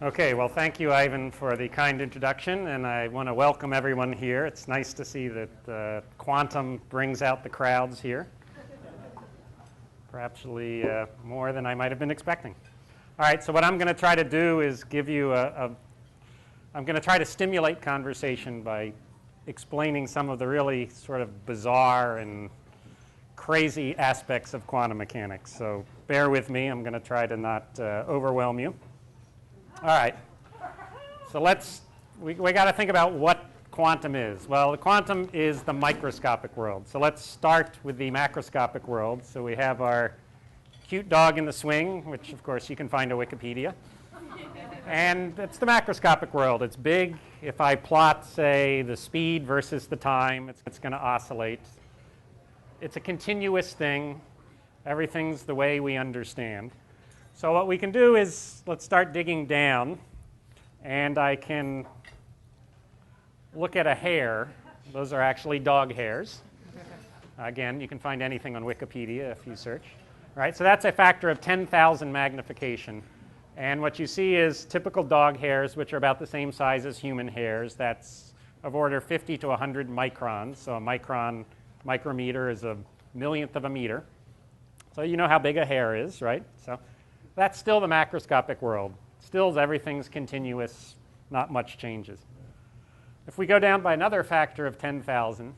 Okay, well, thank you, Ivan, for the kind introduction, and I want to welcome everyone here. It's nice to see that quantum brings out the crowds here, perhaps more than I might have been expecting. All right, so what I'm going to try to do is give you I'm going to try to stimulate conversation by explaining some of the really sort of bizarre and crazy aspects of quantum mechanics. So bear with me. I'm going to try to not overwhelm you. All right, so we got to think about what quantum is. Well, the quantum is the microscopic world. So let's start with the macroscopic world. So we have our cute dog in the swing, which of course you can find on Wikipedia. And it's the macroscopic world. It's big. If I plot, say, the speed versus the time, it's going to oscillate. It's a continuous thing. Everything's the way we understand. So what we can do is let's start digging down, and I can look at a hair. Those are actually dog hairs. Again, you can find anything on Wikipedia if you search. All right, so that's a factor of 10,000 magnification. And what you see is typical dog hairs, which are about the same size as human hairs. That's of order 50 to 100 microns. So a micrometer is a millionth of a meter. So you know how big a hair is, right? So that's still the macroscopic world. Still, everything's continuous, not much changes. If we go down by another factor of 10,000,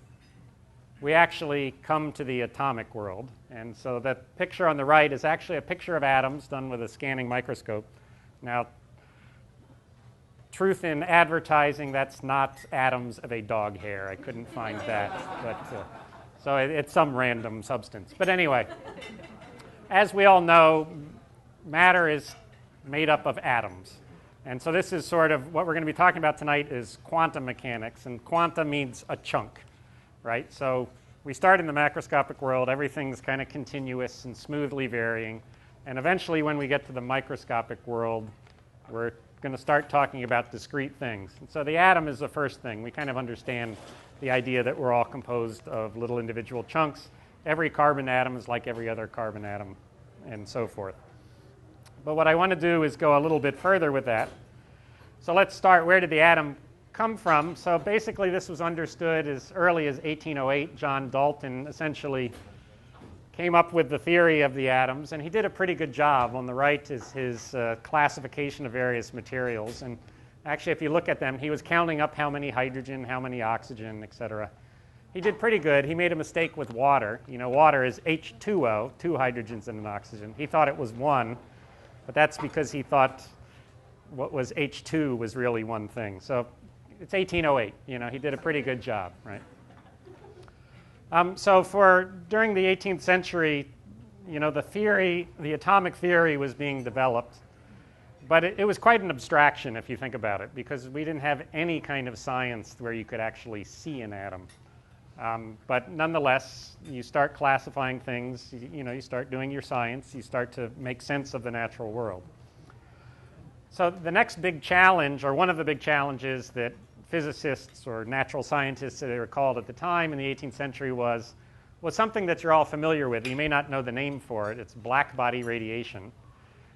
we actually come to the atomic world. And so that picture on the right is actually a picture of atoms done with a scanning microscope. Now, truth in advertising, that's not atoms of a dog hair. I couldn't find that. But, so it's some random substance. But anyway, as we all know, matter is made up of atoms. And so this is sort of what we're going to be talking about tonight is quantum mechanics. And quantum means a chunk, right? So we start in the macroscopic world. Everything's kind of continuous and smoothly varying. And eventually, when we get to the microscopic world, we're going to start talking about discrete things. And so the atom is the first thing. We kind of understand the idea that we're all composed of little individual chunks. Every carbon atom is like every other carbon atom, and so forth. But what I want to do is go a little bit further with that. So let's start, where did the atom come from? So basically this was understood as early as 1808. John Dalton essentially came up with the theory of the atoms, and he did a pretty good job. On the right is his classification of various materials. And actually, if you look at them, he was counting up how many hydrogen, how many oxygen, et cetera. He did pretty good. He made a mistake with water. You know, water is H2O, two hydrogens and an oxygen. He thought it was one. But that's because he thought what was H2 was really one thing. So it's 1808. You know, he did a pretty good job, right? So during the 18th century, you know, the atomic theory was being developed. But it was quite an abstraction if you think about it, because we didn't have any kind of science where you could actually see an atom. But nonetheless, you start classifying things, you start doing your science, you start to make sense of the natural world. So the next big challenge, or one of the big challenges that physicists or natural scientists, that they were called at the time in the 18th century, was something that you're all familiar with. You may not know the name for it. It's black body radiation.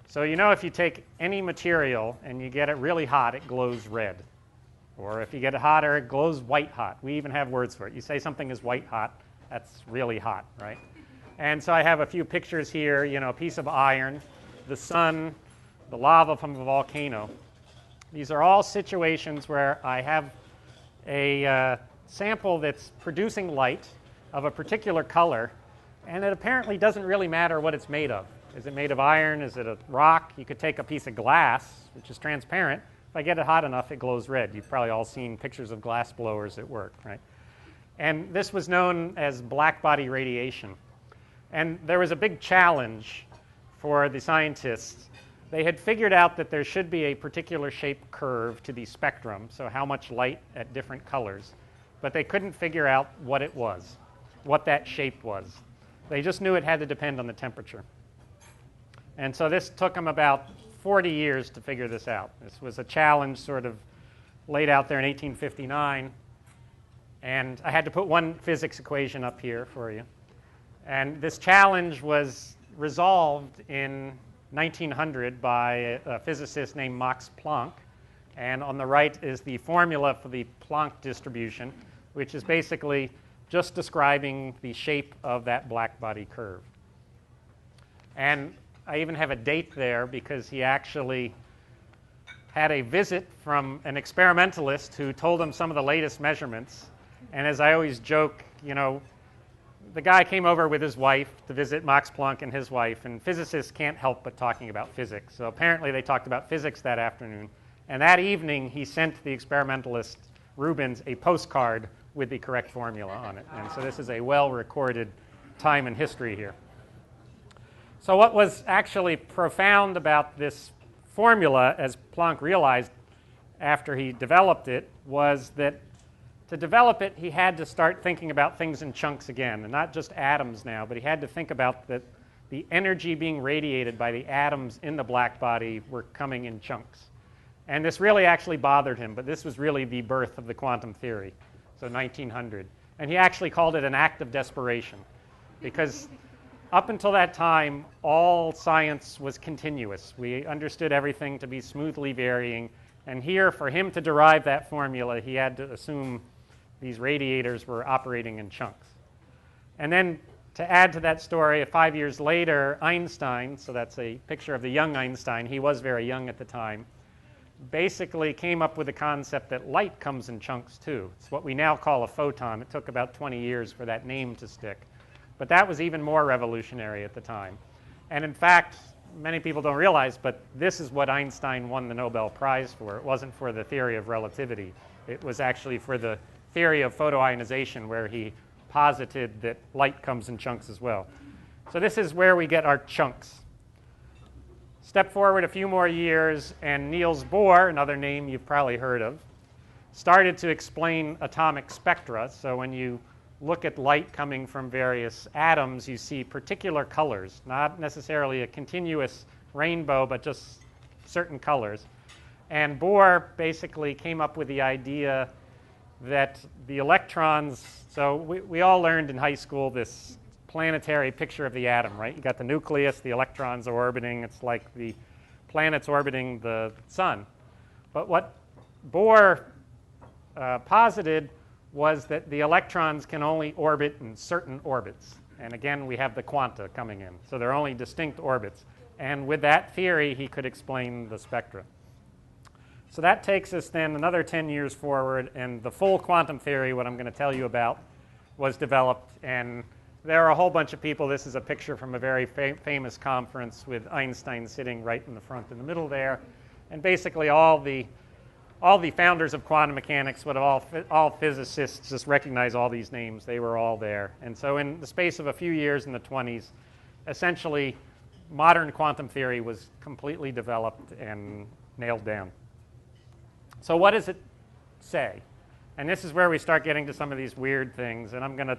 So you know if you take any material and you get it really hot, it glows red. Or if you get it hotter, it glows white hot. We even have words for it. You say something is white hot, that's really hot, right? And so I have a few pictures here, a piece of iron, the sun, the lava from a volcano. These are all situations where I have a sample that's producing light of a particular color, and it apparently doesn't really matter what it's made of. Is it made of iron? Is it a rock? You could take a piece of glass, which is transparent. If I get it hot enough, it glows red. You've probably all seen pictures of glass blowers at work, right? And this was known as black body radiation. And there was a big challenge for the scientists. They had figured out that there should be a particular shape curve to the spectrum, so how much light at different colors. But they couldn't figure out what it was, what that shape was. They just knew it had to depend on the temperature. And so this took them about 40 years to figure this out. This was a challenge sort of laid out there in 1859. And I had to put one physics equation up here for you. And this challenge was resolved in 1900 by a physicist named Max Planck. And on the right is the formula for the Planck distribution, which is basically just describing the shape of that black-body curve. And I even have a date there because he actually had a visit from an experimentalist who told him some of the latest measurements. And as I always joke, you know, the guy came over with his wife to visit Max Planck and his wife, and physicists can't help but talking about physics. So apparently they talked about physics that afternoon. And that evening, he sent the experimentalist Rubens a postcard with the correct formula on it. And so this is a well-recorded time in history here. So what was actually profound about this formula, as Planck realized after he developed it, was that to develop it, he had to start thinking about things in chunks again, and not just atoms now, but he had to think about the energy being radiated by the atoms in the black body were coming in chunks. And this really actually bothered him, but this was really the birth of the quantum theory, so 1900. And he actually called it an act of desperation, because up until that time, all science was continuous. We understood everything to be smoothly varying, and here, for him to derive that formula, he had to assume these radiators were operating in chunks. And then, to add to that story, 5 years later, Einstein, so that's a picture of the young Einstein, he was very young at the time, basically came up with the concept that light comes in chunks too. It's what we now call a photon. It took about 20 years for that name to stick. But that was even more revolutionary at the time. And in fact, many people don't realize, but this is what Einstein won the Nobel Prize for. It wasn't for the theory of relativity. It was actually for the theory of photoionization, where he posited that light comes in chunks as well. So this is where we get our chunks. Step forward a few more years, and Niels Bohr, another name you've probably heard of, started to explain atomic spectra. So when you look at light coming from various atoms, you see particular colors, not necessarily a continuous rainbow, but just certain colors. And Bohr basically came up with the idea that the electrons, so we all learned in high school this planetary picture of the atom, right? You got the nucleus, the electrons are orbiting. It's like the planets orbiting the sun. But what Bohr posited was that the electrons can only orbit in certain orbits. And again, we have the quanta coming in. So they're only distinct orbits. And with that theory, he could explain the spectra. So that takes us then another 10 years forward, and the full quantum theory, what I'm going to tell you about, was developed. And there are a whole bunch of people. This is a picture from a very famous conference with Einstein sitting right in the front in the middle there. And basically all the founders of quantum mechanics, all physicists just recognize all these names. They were all there. And so in the space of a few years in the 20s, essentially modern quantum theory was completely developed and nailed down. So what does it say? And this is where we start getting to some of these weird things, and I'm going to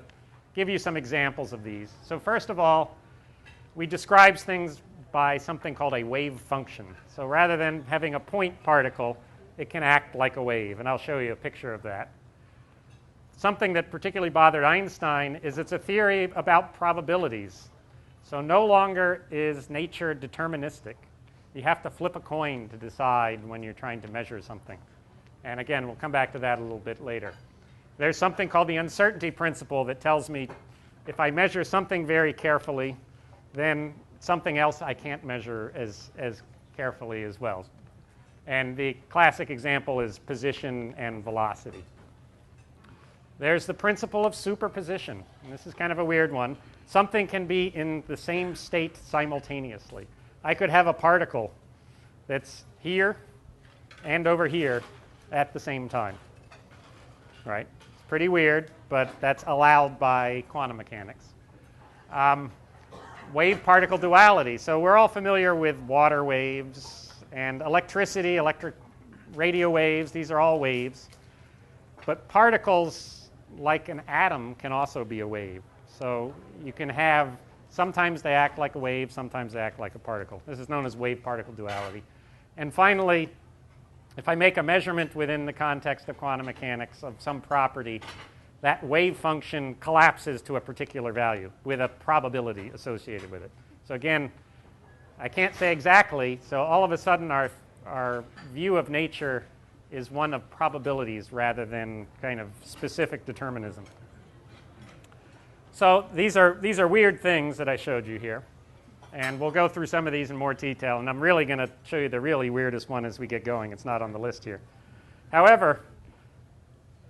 give you some examples of these. So first of all, we describe things by something called a wave function. So rather than having a point particle, it can act like a wave, and I'll show you a picture of that. Something that particularly bothered Einstein is it's a theory about probabilities. So no longer is nature deterministic. You have to flip a coin to decide when you're trying to measure something. And again, we'll come back to that a little bit later. There's something called the uncertainty principle that tells me if I measure something very carefully, then something else I can't measure as carefully as well. And the classic example is position and velocity. There's the principle of superposition. And this is kind of a weird one. Something can be in the same state simultaneously. I could have a particle that's here and over here at the same time. Right? It's pretty weird, but that's allowed by quantum mechanics. Wave-particle duality. So we're all familiar with water waves and electricity, electric radio waves. These are all waves. But particles, like an atom, can also be a wave. So you can have, sometimes they act like a wave, sometimes they act like a particle. This is known as wave-particle duality. And finally, if I make a measurement within the context of quantum mechanics of some property, that wave function collapses to a particular value with a probability associated with it. So again, I can't say exactly, so all of a sudden our view of nature is one of probabilities rather than kind of specific determinism. So these are weird things that I showed you here. And we'll go through some of these in more detail. And I'm really going to show you the really weirdest one as we get going. It's not on the list here. However,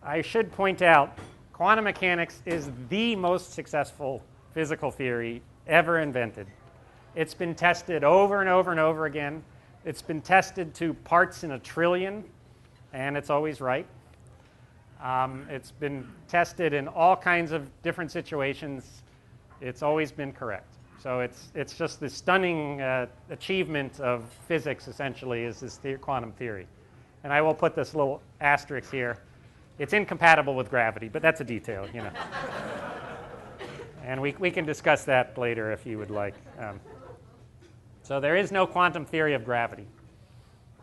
I should point out quantum mechanics is the most successful physical theory ever invented. It's been tested over and over and over again. It's been tested to parts in a trillion, and it's always right. It's been tested in all kinds of different situations. It's always been correct. So it's just this stunning achievement of physics, essentially, is this quantum theory. And I will put this little asterisk here. It's incompatible with gravity, but that's a detail, you know. And we can discuss that later if you would like. So there is no quantum theory of gravity.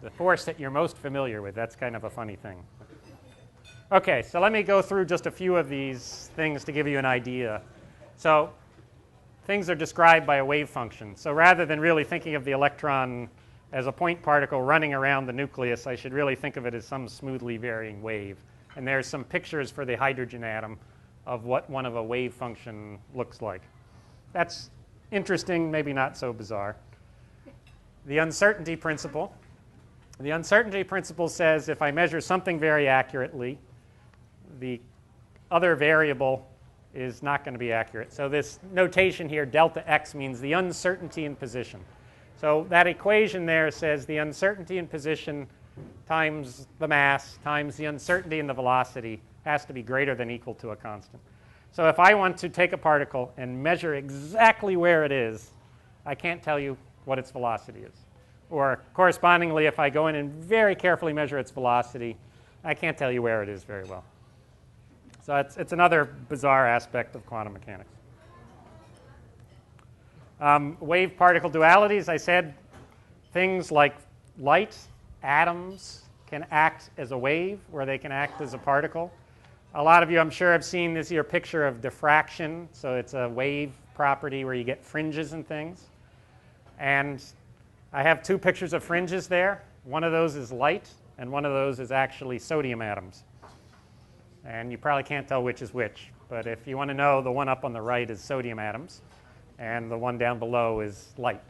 The force that you're most familiar with, that's kind of a funny thing. Okay, so let me go through just a few of these things to give you an idea. So things are described by a wave function. So rather than really thinking of the electron as a point particle running around the nucleus, I should really think of it as some smoothly varying wave. And there's some pictures for the hydrogen atom of what one of a wave function looks like. That's interesting, maybe not so bizarre. The uncertainty principle. The uncertainty principle says if I measure something very accurately, the other variable is not going to be accurate. So this notation here, delta x, means the uncertainty in position. So that equation there says the uncertainty in position times the mass times the uncertainty in the velocity has to be greater than equal to a constant. So if I want to take a particle and measure exactly where it is, I can't tell you what its velocity is. Or correspondingly, if I go in and very carefully measure its velocity, I can't tell you where it is very well. So it's another bizarre aspect of quantum mechanics. Wave-particle dualities, I said things like light, atoms can act as a wave, or they can act as a particle. A lot of you, I'm sure, have seen this here picture of diffraction. So it's a wave property where you get fringes and things. And I have two pictures of fringes there. One of those is light, and one of those is actually sodium atoms. And you probably can't tell which is which. But if you want to know, the one up on the right is sodium atoms, and the one down below is light.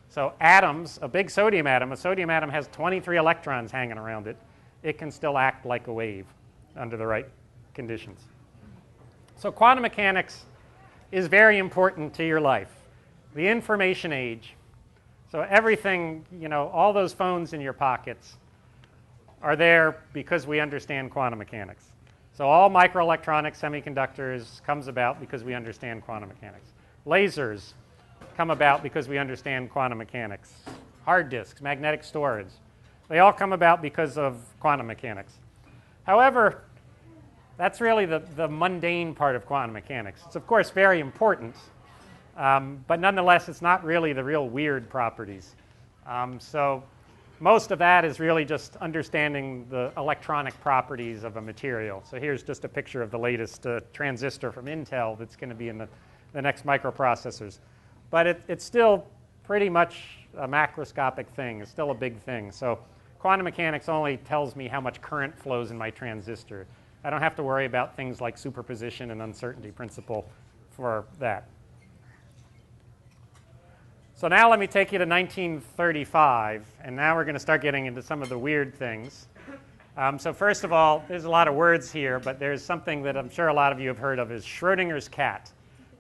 So atoms, a big sodium atom has 23 electrons hanging around it. It can still act like a wave under the right conditions. So quantum mechanics is very important to your life. The information age. So everything, you know, all those phones in your pockets are there because we understand quantum mechanics. So all microelectronics, semiconductors comes about because we understand quantum mechanics. Lasers come about because we understand quantum mechanics. Hard disks, magnetic storage, they all come about because of quantum mechanics. However, that's really the mundane part of quantum mechanics. It's, of course, very important, but nonetheless, it's not really the real weird properties. So most of that is really just understanding the electronic properties of a material. So here's just a picture of the latest transistor from Intel that's going to be in the next microprocessors. But it's still pretty much a macroscopic thing. It's still a big thing. So quantum mechanics only tells me how much current flows in my transistor. I don't have to worry about things like superposition and uncertainty principle for that. So now let me take you to 1935, and now we're going to start getting into some of the weird things. So first of all, there's a lot of words here, but there's something that I'm sure a lot of you have heard of is Schrodinger's cat.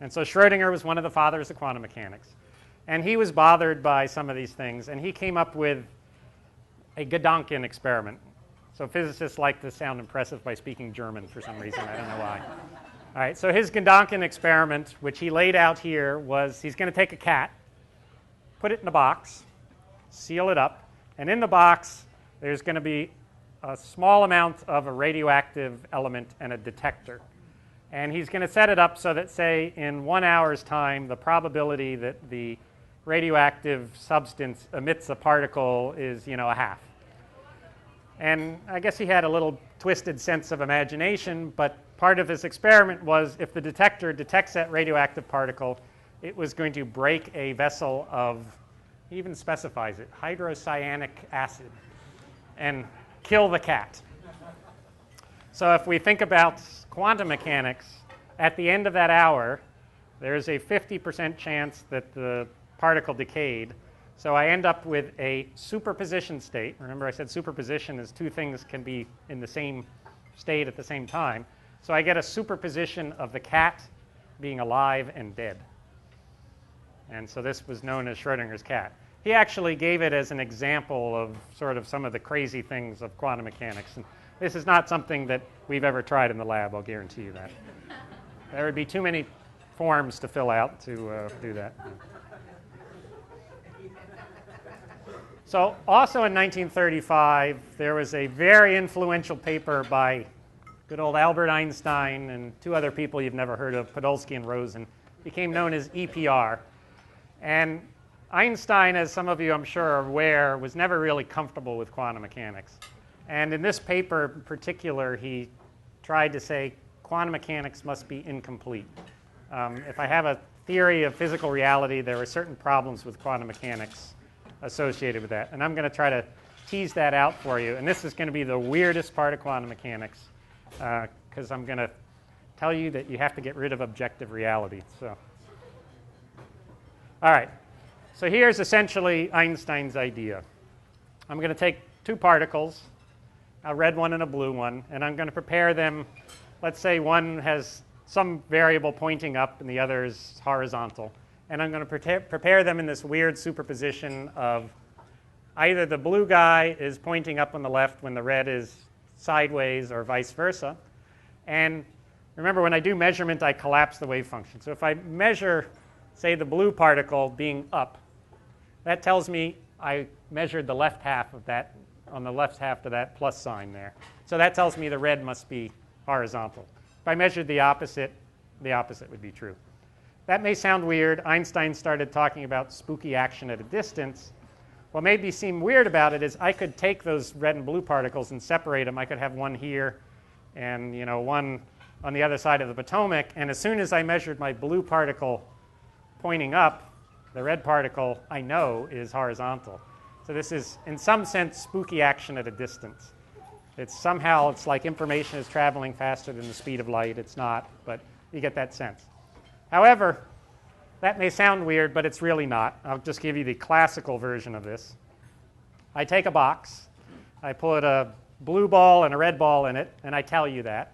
And so Schrodinger was one of the fathers of quantum mechanics. And he was bothered by some of these things, and he came up with a Gedanken experiment. So physicists like to sound impressive by speaking German for some reason. I don't know why. All right, so his Gedanken experiment, which he laid out here, was he's going to take a cat, put it in a box, seal it up, and in the box there's going to be a small amount of a radioactive element and a detector. And he's going to set it up so that, say, in 1 hour's time, the probability that the radioactive substance emits a particle is, you know, a half. And I guess he had a little twisted sense of imagination, but part of his experiment was if the detector detects that radioactive particle, it was going to break a vessel of He even specifies it, hydrocyanic acid, and kill the cat. So if we think about quantum mechanics, at the end of that hour, there's a 50% chance that the particle decayed. So I end up with a superposition state. Remember I said superposition is two things can be in the same state at the same time. So I get a superposition of the cat being alive and dead. And so this was known as Schrodinger's cat. He actually gave it as an example of sort of some of the crazy things of quantum mechanics. And this is not something that we've ever tried in the lab, I'll guarantee you that. There would be too many forms to fill out to do that. So also in 1935, there was a very influential paper by good old Albert Einstein and two other people you've never heard of, Podolsky and Rosen. It became known as EPR. And Einstein, as some of you I'm sure are aware, was never really comfortable with quantum mechanics. And in this paper in particular, he tried to say quantum mechanics must be incomplete. If I have a theory of physical reality, there are certain problems with quantum mechanics associated with that. And I'm going to try to tease that out for you. And this is going to be the weirdest part of quantum mechanics, because I'm going to tell you that you have to get rid of objective reality. So, all right. So here's essentially Einstein's idea. I'm going to take two particles, a red one and a blue one, and I'm going to prepare them. Let's say one has some variable pointing up and the other is horizontal. And I'm going to prepare them in this weird superposition of either the blue guy is pointing up on the left when the red is sideways or vice versa. And remember, when I do measurement, I collapse the wave function. So if I measure, say, the blue particle being up, that tells me I measured the left half of that, on the left half of that plus sign there. So that tells me the red must be horizontal. If I measured the opposite would be true. That may sound weird. Einstein started talking about spooky action at a distance. What made me seem weird about it is I could take those red and blue particles and separate them. I could have one here and one on the other side of the Potomac. And as soon as I measured my blue particle pointing up, the red particle I know is horizontal. So this is, in some sense, spooky action at a distance. It's like information is traveling faster than the speed of light. It's not, but you get that sense. However, that may sound weird, but it's really not. I'll just give you the classical version of this. I take a box, I put a blue ball and a red ball in it, and I tell you that.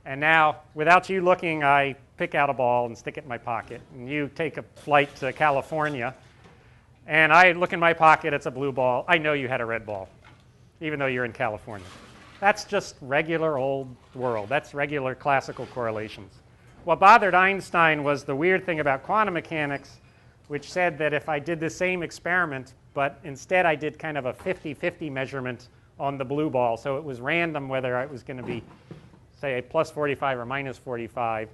And now, without you looking, I pick out a ball and stick it in my pocket. And you take a flight to California, and I look in my pocket, it's a blue ball. I know you had a red ball, even though you're in California. That's just regular old world. That's regular classical correlations. What bothered Einstein was the weird thing about quantum mechanics, which said that if I did the same experiment, but instead I did kind of a 50-50 measurement on the blue ball, so it was random whether it was going to be, say, a plus 45 or minus 45,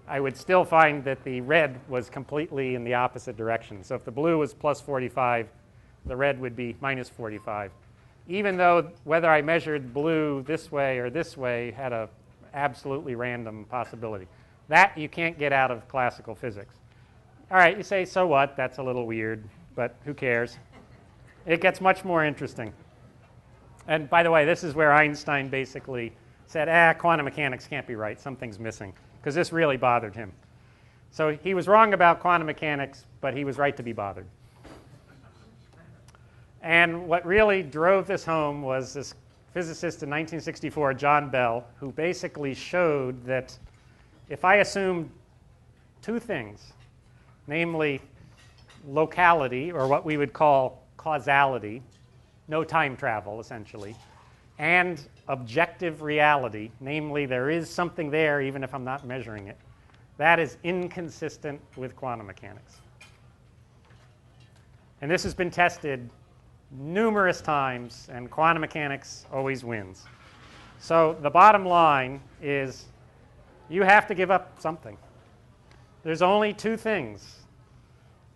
I would still find that the red was completely in the opposite direction. So if the blue was plus 45, the red would be minus 45. Even though whether I measured blue this way or this way had an absolutely random possibility. That you can't get out of classical physics. All right, you say, so what? That's a little weird, but who cares? It gets much more interesting. And by the way, this is where Einstein basically said, quantum mechanics can't be right. Something's missing, because this really bothered him. So he was wrong about quantum mechanics, but he was right to be bothered. And what really drove this home was this physicist in 1964, John Bell, who basically showed that if I assumed two things, namely locality, or what we would call causality, no time travel essentially, and objective reality, namely there is something there even if I'm not measuring it, that is inconsistent with quantum mechanics. And this has been tested numerous times, and quantum mechanics always wins. So the bottom line is you have to give up something. There's only two things.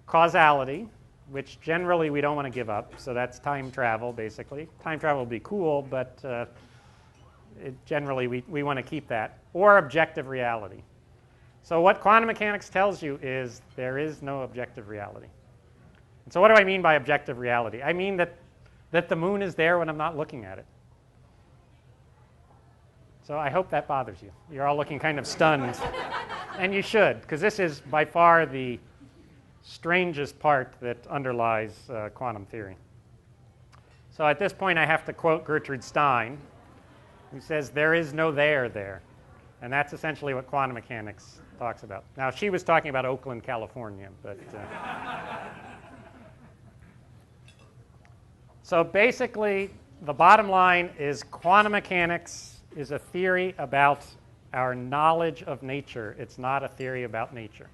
Causality, which generally we don't want to give up, so that's time travel, basically. Time travel would be cool, but generally we want to keep that. Or objective reality. So what quantum mechanics tells you is there is no objective reality. So what do I mean by objective reality? I mean that the moon is there when I'm not looking at it. So I hope that bothers you. You're all looking kind of stunned. And you should, because this is by far the strangest part that underlies quantum theory. So at this point, I have to quote Gertrude Stein, who says, there is no there. And that's essentially what quantum mechanics talks about. Now, she was talking about Oakland, California, but... So basically, the bottom line is quantum mechanics is a theory about our knowledge of nature. It's not a theory about nature.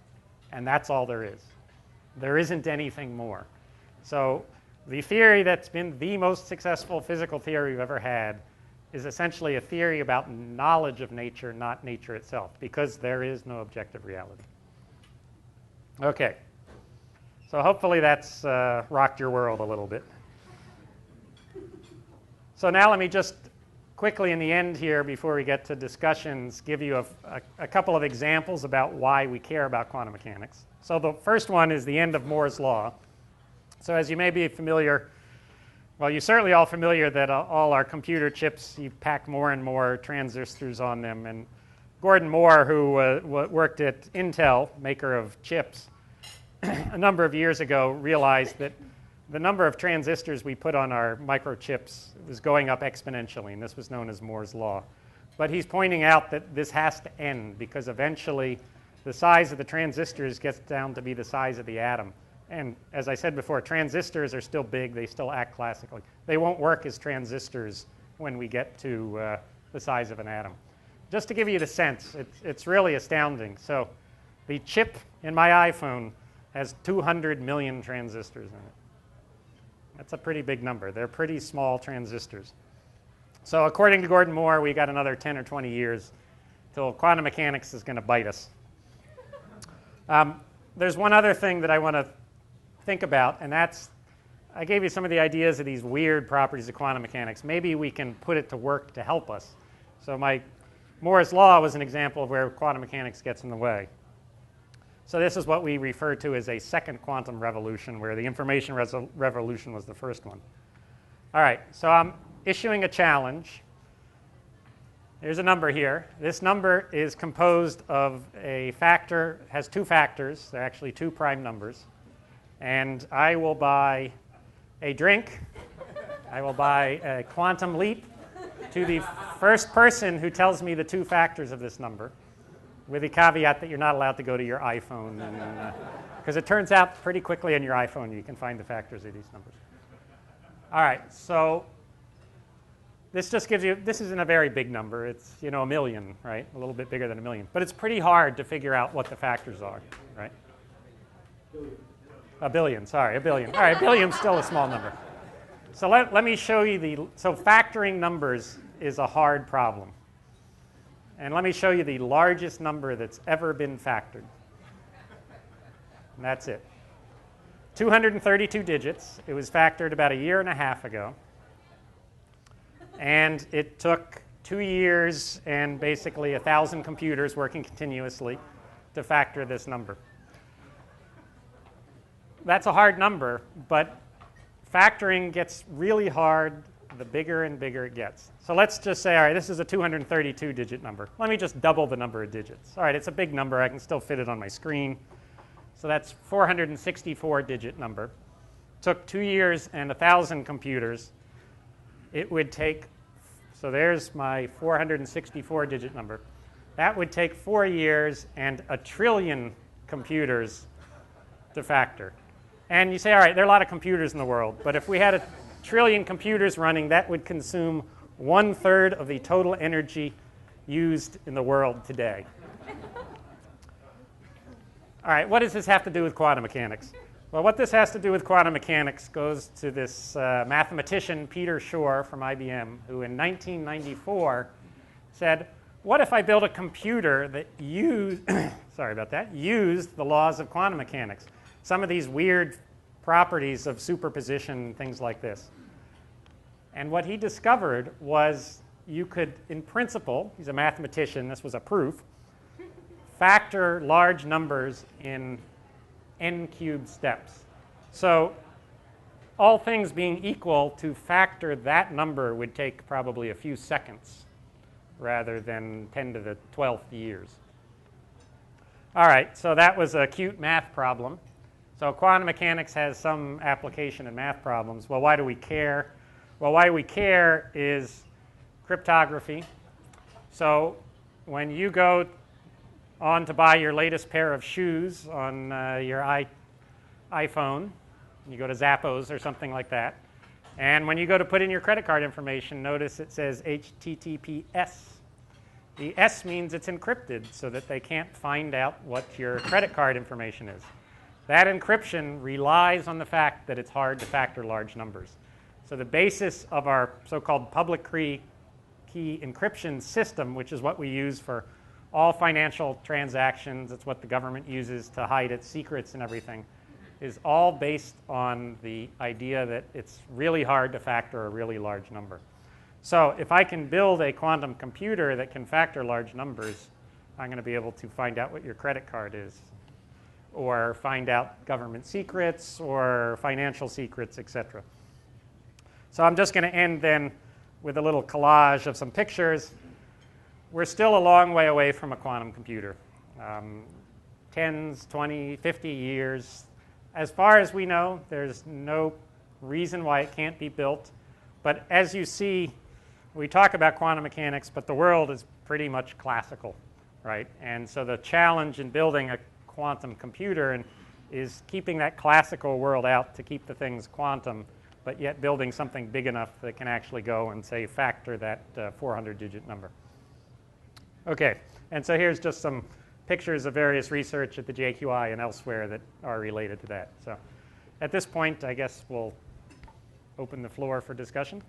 And that's all there is. There isn't anything more. So the theory that's been the most successful physical theory we've ever had is essentially a theory about knowledge of nature, not nature itself, because there is no objective reality. Okay. So hopefully that's rocked your world a little bit. So now let me just quickly in the end here, before we get to discussions, give you a couple of examples about why we care about quantum mechanics. So the first one is the end of Moore's law. So as you may be familiar, well, you're certainly all familiar that all our computer chips, you pack more and more transistors on them. And Gordon Moore, who worked at Intel, maker of chips, a number of years ago realized that the number of transistors we put on our microchips was going up exponentially, and this was known as Moore's law. But he's pointing out that this has to end because eventually the size of the transistors gets down to be the size of the atom. And as I said before, transistors are still big. They still act classically. They won't work as transistors when we get to the size of an atom. Just to give you the sense, it's really astounding. So the chip in my iPhone has 200 million transistors in it. That's a pretty big number. They're pretty small transistors. So according to Gordon Moore, we got another 10 or 20 years till quantum mechanics is going to bite us. There's one other thing that I want to think about, and that's, I gave you some of the ideas of these weird properties of quantum mechanics. Maybe we can put it to work to help us. So Moore's law was an example of where quantum mechanics gets in the way. So this is what we refer to as a second quantum revolution, where the information revolution was the first one. All right, so I'm issuing a challenge. There's a number here. This number is composed of a factor, has two factors. They're actually two prime numbers. And I will buy a drink. I will buy a quantum leap to the first person who tells me the two factors of this number, with the caveat that you're not allowed to go to your iPhone, because it turns out pretty quickly on your iPhone you can find the factors of these numbers. All right, so this just gives you, this isn't a very big number. It's, a million, right? A little bit bigger than a million. But it's pretty hard to figure out what the factors are, right? A billion, sorry, a billion. All right, a billion's still a small number. So let me show you so factoring numbers is a hard problem. And let me show you the largest number that's ever been factored. And that's it. 232 digits. It was factored about a year and a half ago. And it took 2 years and basically 1,000 computers working continuously to factor this number. That's a hard number, but factoring gets really hard the bigger and bigger it gets. So let's just say, all right, this is a 232-digit number. Let me just double the number of digits. All right, it's a big number. I can still fit it on my screen. So that's 464-digit number. Took 2 years and 1,000 computers. It would take, so there's my 464-digit number. That would take 4 years and 1 trillion computers to factor. And you say, all right, there are a lot of computers in the world, but if we had 1 trillion computers running, that would consume 1/3 of the total energy used in the world today. All right, what does this have to do with quantum mechanics? Well, what this has to do with quantum mechanics goes to this mathematician, Peter Shor from IBM, who in 1994 said, what if I built a computer that used, sorry about that, used the laws of quantum mechanics? Some of these weird properties of superposition, things like this. And what he discovered was you could, in principle, he's a mathematician, this was a proof, factor large numbers in n cubed steps. So all things being equal, to factor that number would take probably a few seconds rather than 10 to the 12th years. All right, so that was a cute math problem. So quantum mechanics has some application in math problems. Well, why do we care? Well, why we care is cryptography. So when you go on to buy your latest pair of shoes on your iPhone, you go to Zappos or something like that, and when you go to put in your credit card information, notice it says HTTPS. The S means it's encrypted so that they can't find out what your credit card information is. That encryption relies on the fact that it's hard to factor large numbers. So the basis of our so-called public key encryption system, which is what we use for all financial transactions, it's what the government uses to hide its secrets and everything, is all based on the idea that it's really hard to factor a really large number. So if I can build a quantum computer that can factor large numbers, I'm going to be able to find out what your credit card is, or find out government secrets or financial secrets, etc. So I'm just going to end then with a little collage of some pictures. We're still a long way away from a quantum computer. 10, 20, 50 years. As far as we know, there's no reason why it can't be built. But as you see, we talk about quantum mechanics, but the world is pretty much classical, right? And so the challenge in building a quantum computer is keeping that classical world out to keep the things quantum, but yet building something big enough that can actually go and, say, factor that 400-digit number. Okay, and so here's just some pictures of various research at the JQI and elsewhere that are related to that. So at this point, I guess we'll open the floor for discussion.